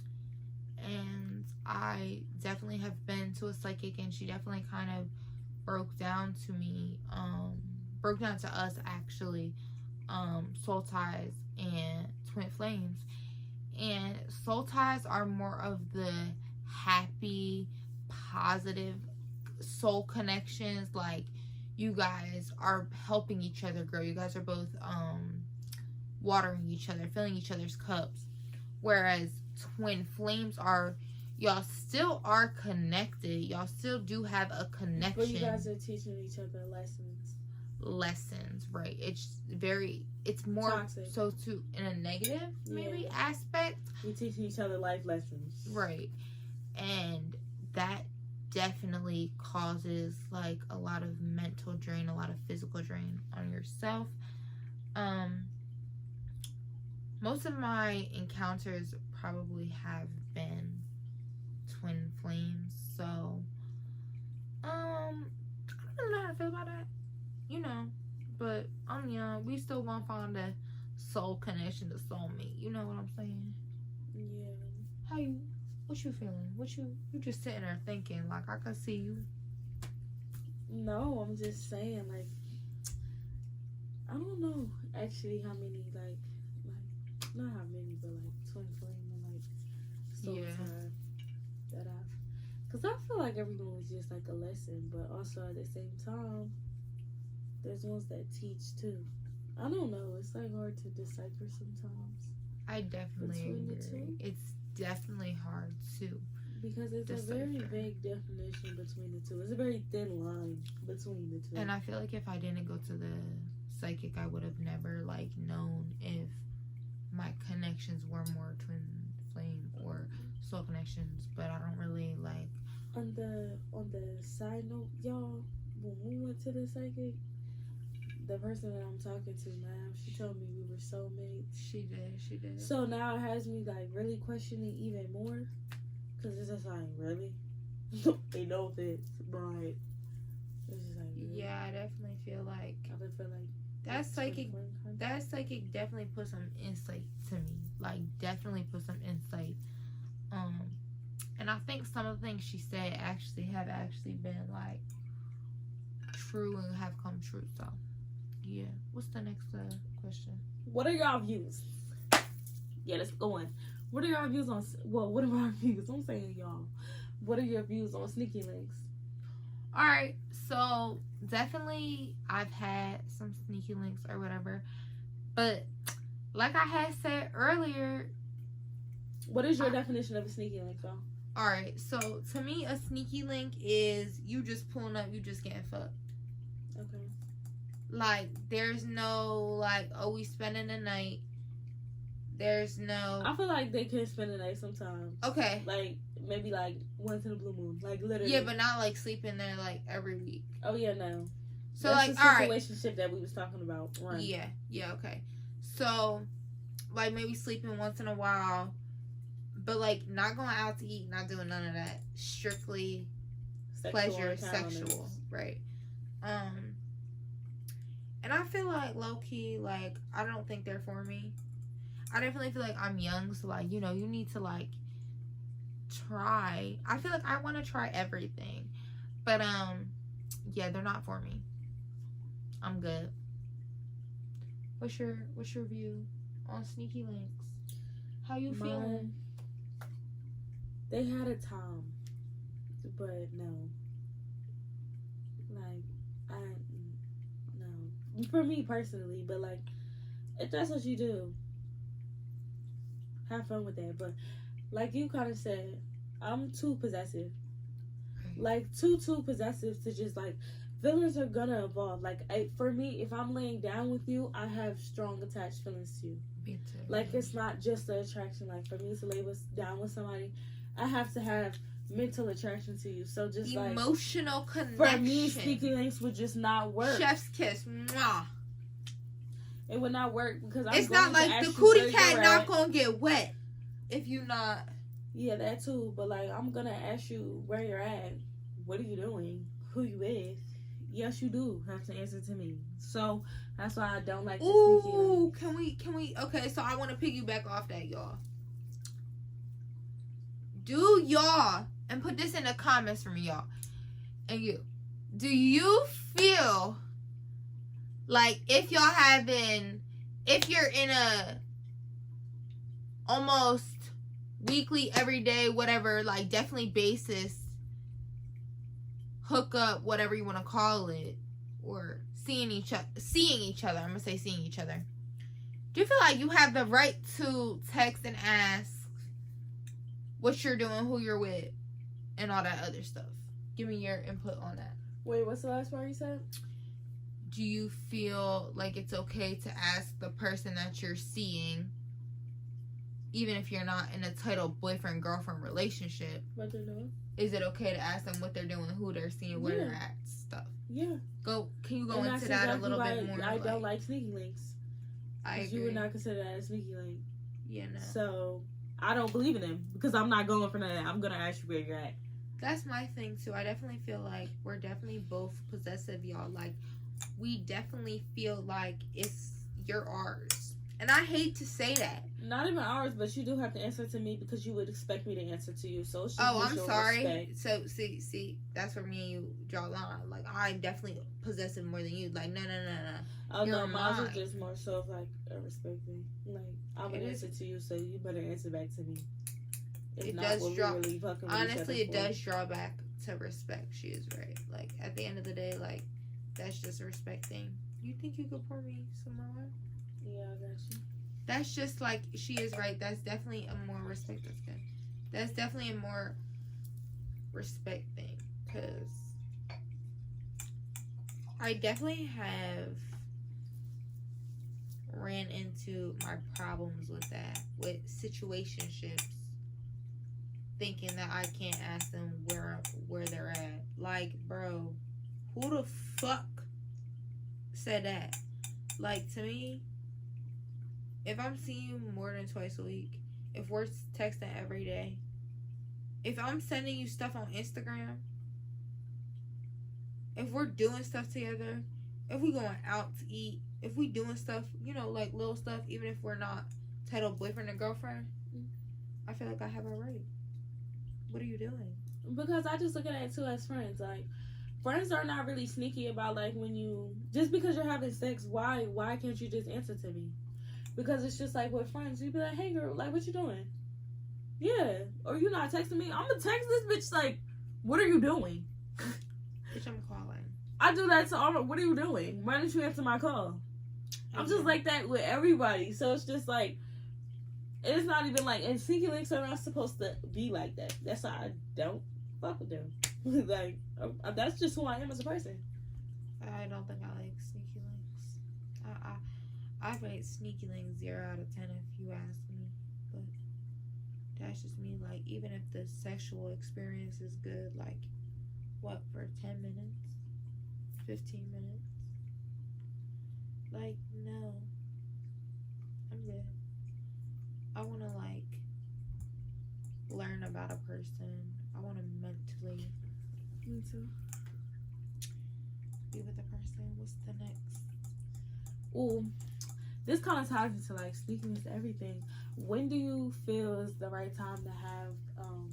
and I definitely have been to a psychic, and she definitely kind of broke down to us actually, soul ties and twin flames. And soul ties are more of the happy, positive soul connections. Like, you guys are helping each other grow. You guys are both watering each other, filling each other's cups. Whereas twin flames are, y'all still are connected. Y'all still do have a connection. But you guys are teaching each other lessons, right? It's more toxic. So to in a negative maybe aspect. We teach each other life lessons, right? And that definitely causes like a lot of mental drain, a lot of physical drain on yourself. Most of my encounters probably have been twin flames, so I don't know how to feel about that, but I'm young. We still gonna find a soul connection, the soulmate. You know what I'm saying? Yeah. What you feeling? You just sitting there thinking, like, I could see you. No, I'm just saying, like, I don't know actually how many, like not how many, but like twin flame and like soul tie that because I feel like everyone was just like a lesson, but also at the same time, there's ones that teach too. I don't know. It's like hard to decipher sometimes. I definitely agree. It's definitely hard too. Because it's a very vague definition between the two. It's a very thin line between the two. And I feel like if I didn't go to the psychic, I would have never like known if my connections were more twin flame or soul connections. But I don't really like. On the side note, y'all, when we went to the psychic, the person that I'm talking to now, she told me we were soulmates. She did. So now it has me like really questioning even more, because it's just like, really? They know this, but it's just like, really? Yeah, I definitely feel like that psychic definitely put some insight to me. Like, definitely put some insight. And I think some of the things she said have been like true and have come true. So yeah. What's the next question? What are y'all views? Yeah, let's go on. What are y'all views on? Well, what are our views? I'm saying y'all. What are your views on sneaky links? All right, so definitely I've had some sneaky links or whatever, but like I had said earlier, what is your definition of a sneaky link, though? All right, so to me, a sneaky link is you just pulling up, you just getting fucked. Okay. Like, there's no like, oh, we spending the night. There's no. I feel like they can spend the night sometimes. Okay. Like, maybe like once in a blue moon. Like, literally. Yeah, but not like sleeping there like every week. Oh, yeah, no. So, that's like, the situationship that we was talking about. Run. Yeah, okay. So, like, maybe sleeping once in a while, but like not going out to eat, not doing none of that. Strictly pleasure, sexual, right? And I feel like low key, like, I don't think they're for me. I definitely feel like I'm young, so like, you need to like try. I feel like I want to try everything, but yeah, they're not for me. I'm good. What's your view on sneaky links? How you feeling? They had a time, but no. Like, no. For me personally, but like, if that's what you do, have fun with that. But like you kind of said, I'm too possessive. Like, too possessive to just like, feelings are gonna evolve. Like, for me, if I'm laying down with you, I have strong attached feelings to you. Me too. Like, it's not just the attraction. Like, for me to lay down with somebody, I have to have mental attraction to you. So just like emotional connection. For me, sneaky links would just not work. Chef's kiss. Mwah. It would not work because it's not like the cootie cat not gonna get wet if you not. Yeah, that too. But like, I'm gonna ask you where you're at. What are you doing? Who you with? Yes, you do have to answer to me. So that's why I don't like. Ooh, can we? Okay, so I want to piggyback off that, y'all. do y'all, and put this in the comments for me, y'all, and you, do you feel like if you're in a almost weekly, everyday, whatever, like definitely basis, hook up, whatever you want to call it, or seeing each other, I'm gonna say seeing each other, do you feel like you have the right to text and ask what you're doing, who you're with, and all that other stuff? Give me your input on that. Wait, what's the last part you said? Do you feel like it's okay to ask the person that you're seeing, even if you're not in a title boyfriend-girlfriend relationship, What they're doing? Is it okay to ask them what they're doing, who they're seeing, where they're at, stuff? Yeah. Can you go and into that a little bit more? I don't like sneaky links. I agree. You would not consider that a sneaky link. Yeah, no. So, I don't believe in them because I'm not going for none of that. I'm going to ask you where you're at. That's my thing, too. I definitely feel like we're definitely both possessive, y'all. Like, we definitely feel like you're ours. And I hate to say that. Not even ours, but you do have to answer to me because you would expect me to answer to you. So it's just I'm sorry. Respect. So see, that's where me and you draw a line. Like, I'm definitely possessive more than you. Like, no. Oh no, mine is just more so of like a respect thing. Like, I would answer to you, so you better answer back to me. It does draw. Honestly, it does draw back to respect. She is right. Like, at the end of the day, like, that's just a respect thing. You think you could pour me some more? Yeah, I got you. That's just like, she is right. That's definitely a more respect. That's good. That's definitely a more respect thing. Because I definitely have ran into my problems with that. With situationships. Thinking that I can't ask them where they're at. Like, bro, who the fuck said that? Like, to me, if I'm seeing you more than twice a week, if we're texting every day, if I'm sending you stuff on Instagram, if we're doing stuff together, if we going out to eat, if we doing stuff, like little stuff, even if we're not titled boyfriend and girlfriend, I feel like I have a right. What are you doing? Because I just look at it too as friends. Like, friends are not really sneaky about, like, when you, just because you're having sex, why can't you just answer to me? Because it's just like with friends, you be like, hey girl, like, what you doing? Yeah. Or you not texting me? I'm gonna text this bitch like, what are you doing? Bitch, I'm calling. I do that to all. What are you doing? Why didn't you answer my call? I'm just like that with everybody. So it's just like, it's not even like, and sneaky links are not supposed to be like that. That's why I don't fuck with them. Like, that's just who I am as a person. I don't think I like sneaky links. I rate sneaky links 0 out of 10 if you ask me. But that's just me. Like, even if the sexual experience is good, like, what, for 10 minutes? 15 minutes? Like, no. I'm good. I want to, like, learn about a person. I want to mentally. Me too. Be with a person. What's the next? Ooh, this kind of ties into, like, sneaking into everything. When do you feel is the right time to have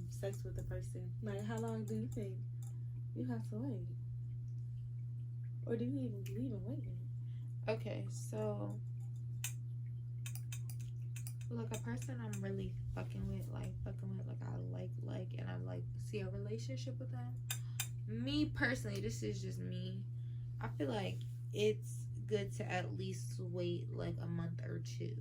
sex with a person? Like, how long do you think you have to wait? Or do you even believe in waiting? Okay, so, look, a person I'm really fucking with, like I like, and I like see a relationship with them. Me personally, this is just me. I feel like it's good to at least wait like a month or two.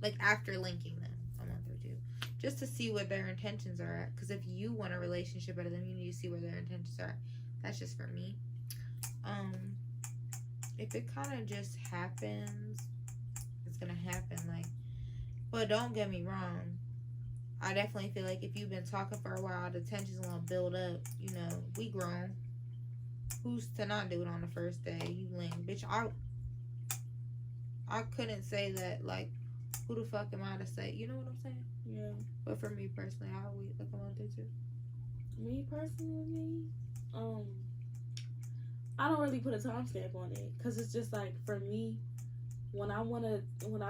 Like, after linking them, a month or two. Just to see what their intentions are at. Because if you want a relationship out of them, you need to see where their intentions are. That's just for me. If it kind of just happens, it's gonna happen. Like, but don't get me wrong. I definitely feel like if you've been talking for a while, the tension's gonna build up. We grown. Who's to not do it on the first day? You lame, bitch. I couldn't say that. Like, who the fuck am I to say? You know what I'm saying? Yeah. But for me personally, I'll wait like a month or two. Me personally, I don't really put a timestamp on it, because it's just like, for me, when I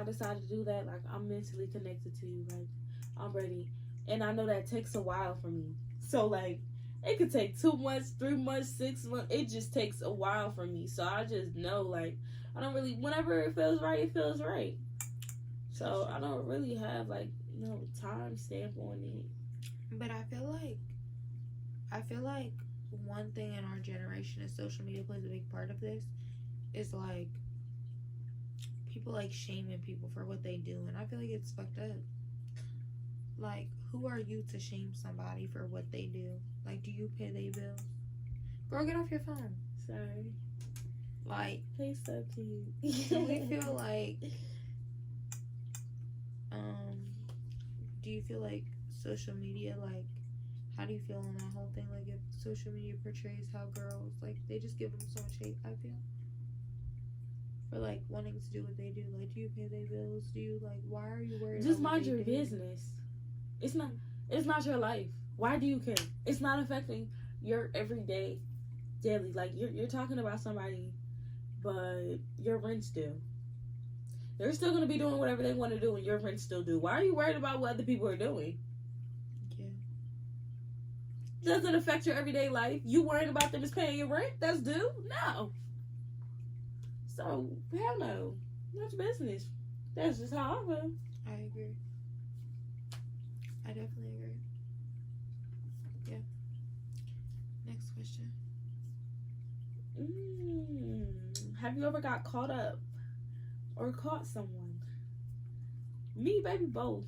decide to do that, like, I'm mentally connected to you. Like, I'm ready. And I know that takes a while for me. So, like, it could take 2 months, 3 months, 6 months. It just takes a while for me. So, I just know, like, I don't really, whenever it feels right, it feels right. So, I don't really have, like, time stamp on it. But I feel like one thing in our generation is social media plays a big part of this. Is like people like shaming people for what they do, and I feel like it's fucked up. Like, who are you to shame somebody for what they do? Like, do you pay their bills? Girl, get off your phone. Sorry. Like, Hey, so cute. do we feel like do you feel like social media, like, how do you feel on that whole thing? Like, if social media portrays how girls, like, they just give them so much hate, I feel, for, like, wanting to do what they do. Like, do you pay their bills? Do you, like, why are you worried Just about mind what your they do? business. It's not your life. Why do you care? It's not affecting your everyday, daily. Like, you're talking about somebody, but your rent's due. They're still going to be doing whatever they want to do, and your rent's still due. Why are you worried about what other people are doing? Yeah. Does it affect your everyday life? You worried about them as paying your rent? That's due? No. So, hell no. That's business. That's just how I feel. I agree. I definitely agree. Yeah. Next question. Have you ever got caught up or caught someone? Me, baby, both.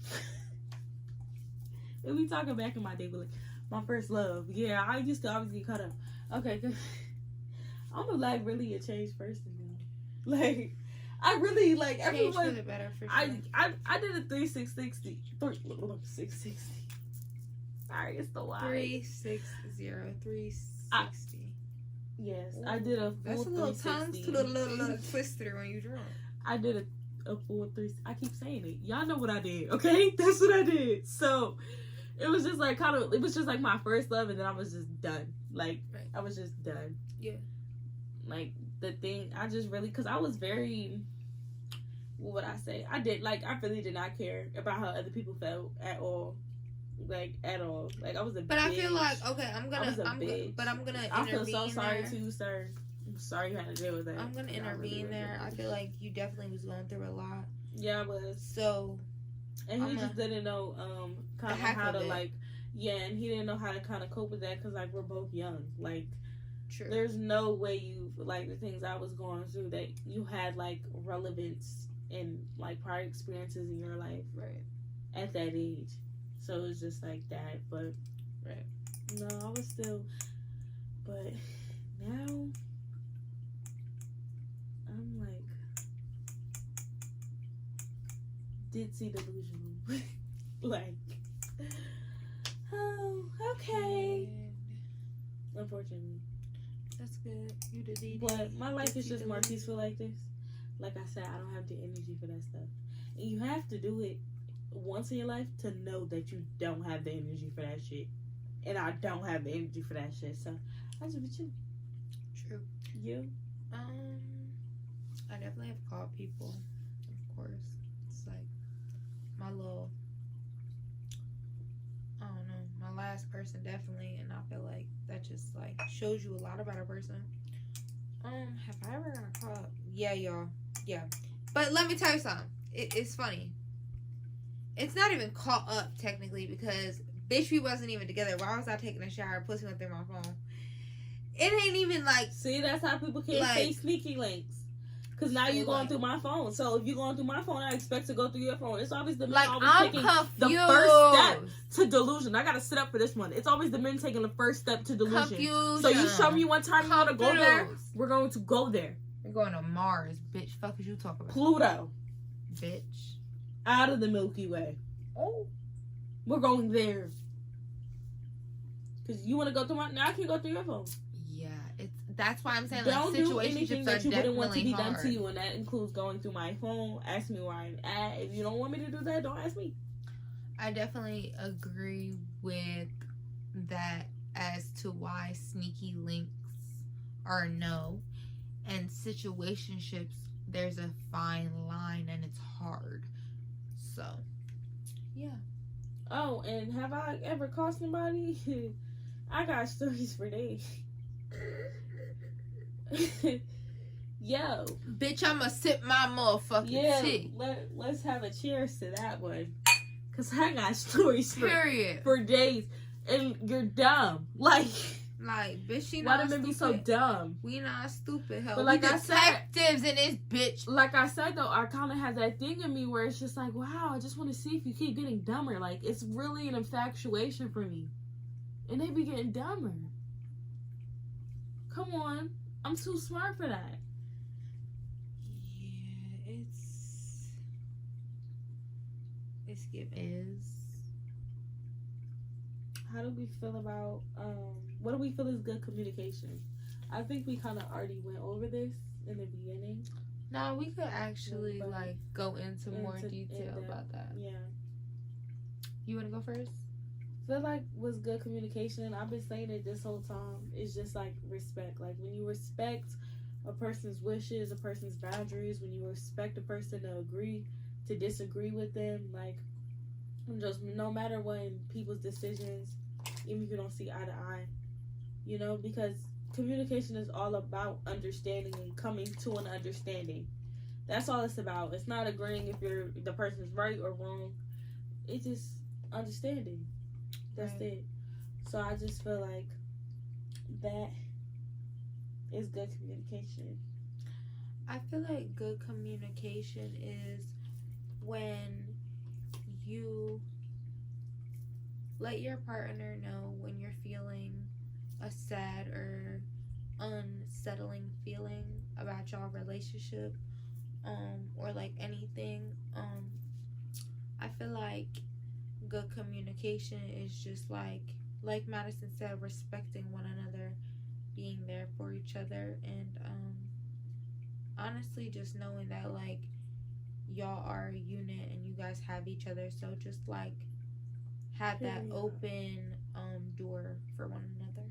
If we talking back in my day, but like, my first love. Yeah, I used to always get caught up. Okay, cause I'm like really a changed person now. Like, I really like Change for everyone. the better, for sure. I did a 360. 660. Sorry, it's the Y. 360. 360. Yes, I did a full That's a little tongue 360. to a little twister when you drunk. I did a full 3. I keep saying it. Y'all know what I did, okay? That's what I did. So it was just like it was just like my first love, and then I was just done. Like, right. I was just done. Yeah. Like, the thing, I just really, because I was very, what would I say? I really did not care about how other people felt at all. Like, at all. Like, I was a But bitch. I feel like, okay, I'm gonna bitch. intervene. I feel so sorry there. too, sir. I'm sorry you had to deal with that. I'm gonna intervene there. I feel like you definitely was going through a lot. Yeah, I was. So, and he just didn't know kind of how to like, yeah, and he didn't know how to kind of cope with that because like we're both young. Like, true. There's no way you like the things I was going through that you had like relevance in like prior experiences in your life, right? At that age, so it was just like that. But right, no, I was still. But now I'm like ditzy delusional. Like, oh, okay. And unfortunately, that's good. You did it. But my life is just more peaceful like this. Like I said, I don't have the energy for that stuff. And you have to do it once in your life to know that you don't have the energy for that shit. And I don't have the energy for that shit. So I just be chill. True. You? I definitely have called people, of course. It's like my little, I don't know, my last person definitely, and I feel like that just like shows you a lot about a person. Have I ever got caught? Yeah, y'all. Yeah. But let me tell you something. It's funny. It's not even caught up technically because bitch, we wasn't even together. Why was I taking a shower? Pussy went through my phone. It ain't even like. See, that's how people can't say sneaky links. Because now you're going through my phone. So if you're going through my phone, I expect to go through your phone. It's always the men always taking the first step to delusion. I got to sit up for this one. It's always the men taking the first step to delusion. Confusion. So you show me one time you want to go there, we're going to go there. We're going to Mars, bitch. Fuck is you talking about? Pluto. Bitch. Out of the Milky Way. Oh. We're going there. Because you want to go through my... Now I can go through your phone. Yeah, that's why I'm saying don't like do anything that you wouldn't want to be hard. done to you, and that includes going through my phone. Ask me where I'm at. If you don't want me to do that, don't ask me. I definitely agree with that as to why sneaky links are no, and situationships there's a fine line and it's hard. So, yeah. Oh, and have I ever caught somebody? I got stories for days. Yo, bitch, I'ma sip my motherfucking tea. Let's have a cheers to that one. Cause I got stories for days. And you're dumb. Like, bitch, she why not them be so dumb? We not stupid, hell. But like we I detectives in this bitch. Like I said though, I kind of have that thing in me where it's just like, wow, I just want to see if you keep getting dumber. Like, it's really an infatuation for me, and they be getting dumber. Come on, I'm too smart for that. Yeah, it's giving. How do we feel about what do we feel is good communication? I think we kind of already went over this in the beginning. No, we could actually go into more detail about that. Yeah. You want to go first? I feel like what's good communication, I've been saying it this whole time, is just like respect. Like when you respect a person's wishes, a person's boundaries, when you respect a person to agree to disagree with them, like just no matter when people's decisions, even if you don't see eye to eye, you know, because communication is all about understanding and coming to an understanding. That's all it's about. It's not agreeing if the person's right or wrong. It's just understanding. That's right. It. So I just feel like that is good communication. I feel like good communication is when you let your partner know when you're feeling a sad or unsettling feeling about your relationship, or like anything. I feel like good communication is just like Madison said, respecting one another, being there for each other, and honestly just knowing that like y'all are a unit and you guys have each other, so just like have that open door for one another.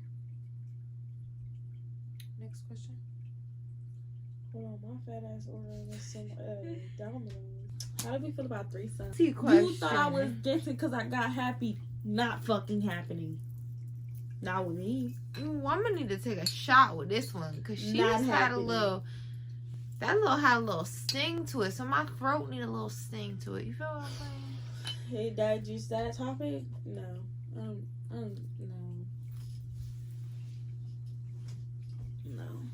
Next question. Hold on, my fat ass ordering some Domino's. How do we feel about threesomes? You thought I was different because I got happy. Not fucking happening. Not with me. I'm gonna need to take a shot with this one because she just had a little. That had a little sting to it, so my throat need a little sting to it. You feel what I'm saying? Hey, did you use that topic? No. No. No.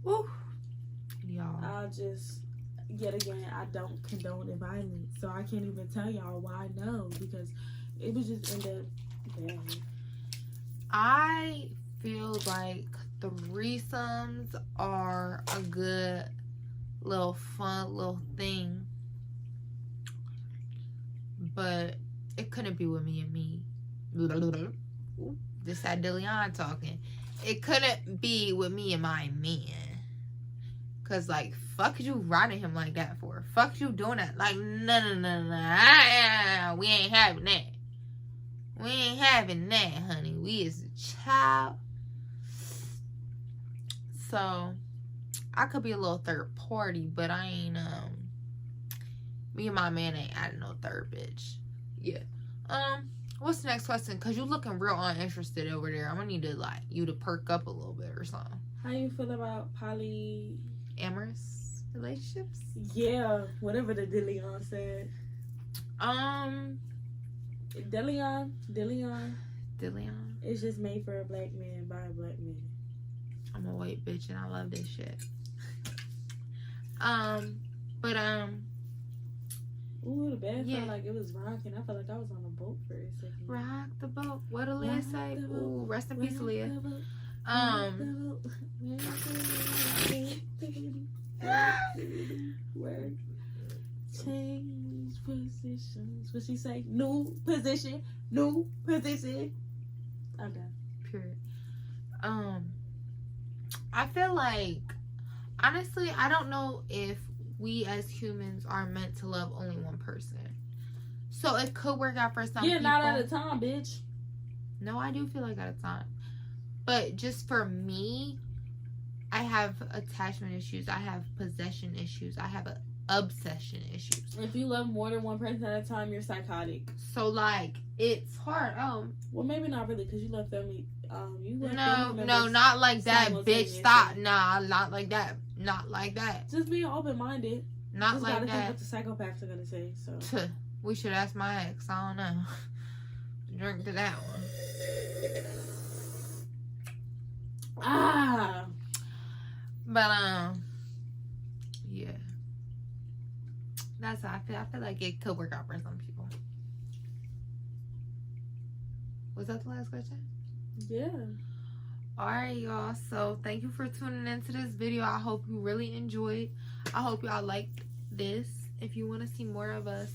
Woo. Y'all. I'll just, yet again, I don't condone violence, so I can't even tell y'all why no, because it was just end up bad. I feel like threesomes are a good little fun little thing, but it couldn't be with me and me. Ooh, this that Dillion talking. It couldn't be with me and my man, cause like fuck you riding him like that for? Fuck you doing that? Like no, we ain't having that. We ain't having that, honey. We is a child. So I could be a little third party, but I ain't me and my man ain't adding no third bitch. Yeah. What's the next question? Cause you looking real uninterested over there. I'm gonna need to like you to perk up a little bit or something. How you feel about polyamorous relationships? Yeah, whatever the Dillion said. Dillion. It's just made for a black man by a black man. I'm a white bitch and I love this shit. Ooh, the bed felt like it was rocking. I felt like I was on a boat for a second. Rock the boat. What did Leah say? Ooh, rest in peace, Leah. Change positions. What she say? New position. I'm done. Period. I feel like, honestly, I don't know if we as humans are meant to love only one person. So it could work out for some people. Yeah, not at a time, bitch. No, I do feel like at a time. But just for me, I have attachment issues. I have possession issues. I have obsession issues. If you love more than one person at a time, you're psychotic. So like it's hard. Well, maybe not really, because you love family. You love No, not like that, bitch. Stop. Nah, not like that. Not like that. Just being open-minded. Not just like gotta that. think what the psychopaths are gonna say. So we should ask my ex. I don't know. Drink to that one. But yeah. That's how I feel. I feel like it could work out for some people. Was that the last question? Yeah. Alright, y'all. So thank you for tuning into this video. I hope you really enjoyed. I hope y'all liked this. If you want to see more of us,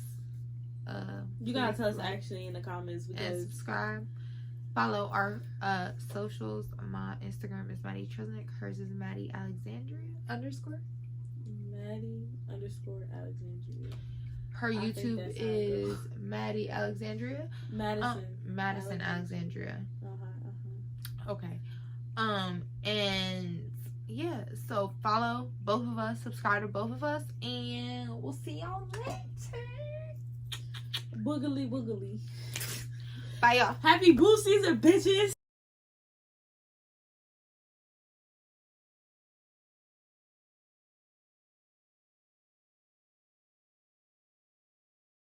you gotta tell us actually in the comments, because and subscribe. Follow our socials. My Instagram is Maddie Tresnick. Hers is Maddie Alexandria _ Maddie _ Alexandria. Her YouTube is Maddie Alexandria. Madison Alexandria. Okay. And yeah, so follow both of us, subscribe to both of us, and we'll see y'all later. Boogly boogly. Bye, y'all. Happy boo season, bitches.